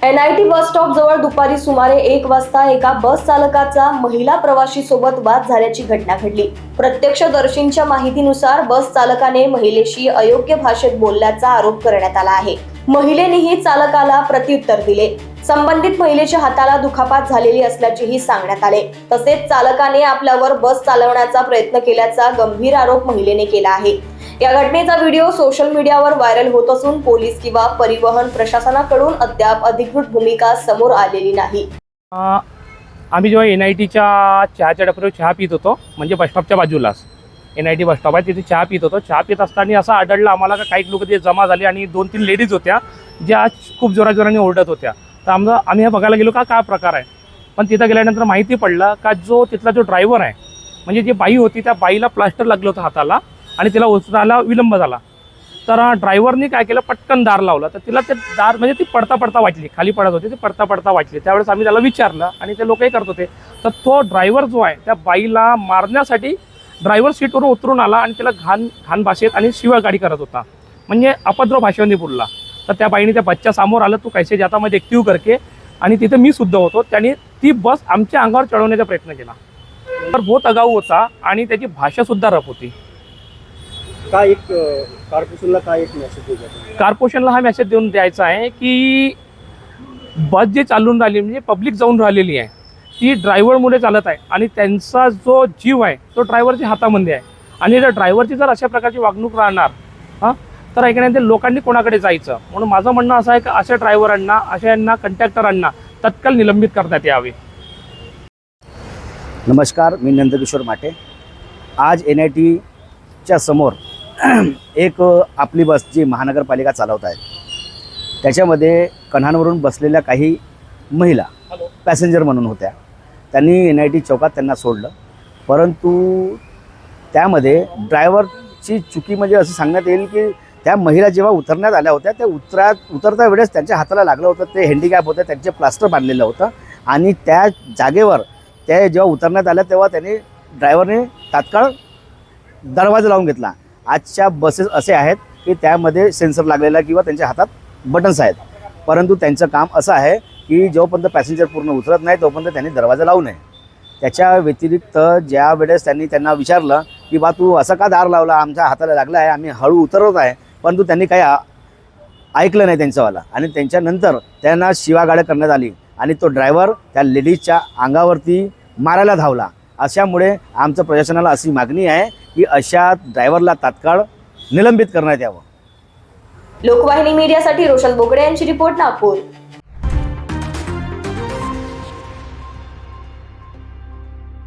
NIT bus stop जवळ दुपारी सुमारे 1 वाजता एका बस चालकाचा महिला प्रवाशी सोबत वाद झाल्याची घटना घडली। प्रत्यक्षदर्शींच्या माहितीनुसार बस चालकाने महिलेशी अयोग्य भाषेत बोलल्याचा आरोप करण्यात आला आहे। महिलेनेही चालकाला प्रत्युत्तर दिले। संबंधित महिलेच्या हाताला दुखापत झालेली असल्याचेही सांगण्यात आले। तसेच चालकाने आपल्यावर बस चालवण्याचा प्रयत्न केल्याचा गंभीर आरोप महिलेने केला आहे। या घटनेचा व्हिडिओ सोशल मीडियावर व्हायरल होत असून पोलीस किंवा परिवहन प्रशासनाकडून अद्याप अधिकृत भूमिका समोर आलेली नाही। आम्ही जेव्हा NITच्या चहाच्या डब्यावर चहा पित होतो, म्हणजे बस स्टॉपच्या बाजूलाच NIT बस स्टॉप आहे, तिथे चहा पित होतो। चहा पित असताना असं आढळलं आम्हाला का काही लोक ते जमा झाले आणि 2-3 लेडीज होत्या ज्या खूप जोराने ओरडत होत्या। तर आम्ही हे बघायला गेलो का काय प्रकार आहे। पण तिथं गेल्यानंतर माहिती पडलं का तिथला जो ड्रायव्हर आहे, म्हणजे जी बाई होती त्या बाईला प्लास्टर लागलं होतं हाताला आणि तिला उचलायला विलंब झाला। तर ड्रायव्हरनी काय केलं, पटकन दार लावलं। तर तिला ते दार म्हणजे ती पडता वाचली, खाली पडत होती, ती पडता वाचली। त्यावेळेस आम्ही त्याला विचारलं आणि ते लोकही करत होते। तर तो ड्रायव्हर जो आहे त्या बाईला मारण्यासाठी ड्रायव्हर सीटवरून उतरून आला आणि तिला घाण भाषेत आणि शिवागाडी करत होता, म्हणजे अपद्रव भाषेने बोलला। तर त्या बाईने त्या बच्चा समोर आलं, तू कैसे जाता मैं देखती हूँ करके, आणि तिथे मी सुद्धा होतो। त्याने ती बस आमच्या अंगावर चढवण्याचा प्रयत्न केला। तर बहुत आगाऊ होता आणि त्याची भाषा सुद्धा रफ होती। काय एक कॉर्पोरेशनला काय एक मेसेज द्यायचा? कॉर्पोरेशनला हा मेसेज देऊन द्यायचा आहे की बस जे चालून राहिली, म्हणजे पब्लिक जाऊन राहिलेली आहे, ती ड्रायव्हरमुळे चालत आहे आणि त्यांचा जो जीव आहे तो ड्रायव्हरच्या हातामध्ये आहे। आणि जर ड्रायव्हरची जर अशा प्रकारची वागणूक राहणार तर ऐकण्यानंतर लोकांनी कोणाकडे जायचं। म्हणून माझं म्हणणं असं आहे की अशा ड्रायव्हरांना, अशांना कंडक्टरांना तत्काळ निलंबित करण्यात यावे। नमस्कार, मी नंदकिशोर माटे। आज NITच्या समोर एक आपली बस जी महानगरपालिका चालवत आहे त्याच्यामध्ये कन्हानवरून बसलेल्या काही महिला पॅसेंजर म्हणून होत्या। त्यांनी NIT चौकात त्यांना सोडलं, परंतु त्यामध्ये ड्रायव्हरची चुकी म्हणजे असं सांगण्यात येईल की त्या महिला जेव्हा उतरण्यात आल्या होत्या त्या उतरता वेळेस त्यांच्या हाताला लागलं होतं, ते हँडिकॅप होतं, त्यांचे प्लास्टर बांधलेलं होतं आणि त्या जागेवर त्या जेव्हा उतरण्यात आल्या तेव्हा ड्रायव्हरने तात्काळ दरवाजा लावून घेतला। आजच्या बसेस असे आहेत की त्यामध्ये सेन्सर लागलेला किंवा त्यांच्या हातात बटन्स आहेत, परंतु त्यांचं काम असं आहे की जोपर्यंत पॅसेंजर पूर्ण उतरत नाही तोपर्यंत त्यांनी दरवाजा लावू नये। त्याच्या व्यतिरिक्त ज्या वेळेस त्यांना विचारलं की बा तू असं का दार लावला, आमच्या हाताला लागला आहे, आम्ही हळू उतरत आहे, परंतु त्यांनी काही ऐकलं नाही त्यांचंवाला। आणि त्यांच्यानंतर त्यांना शिवागाळ करण्यात आली आणि तो ड्रायव्हर त्या लेडीजच्या अंगावरती मारायला धावला। अशामुळे आमचं प्रशासनाला अशी मागणी आहे की अशा ड्रायव्हरला तात्काळ निलंबित करण्यात यावं। लोकवाहिनी मीडियासाठी रोशन बोकडे यांची रिपोर्ट, नागपूर।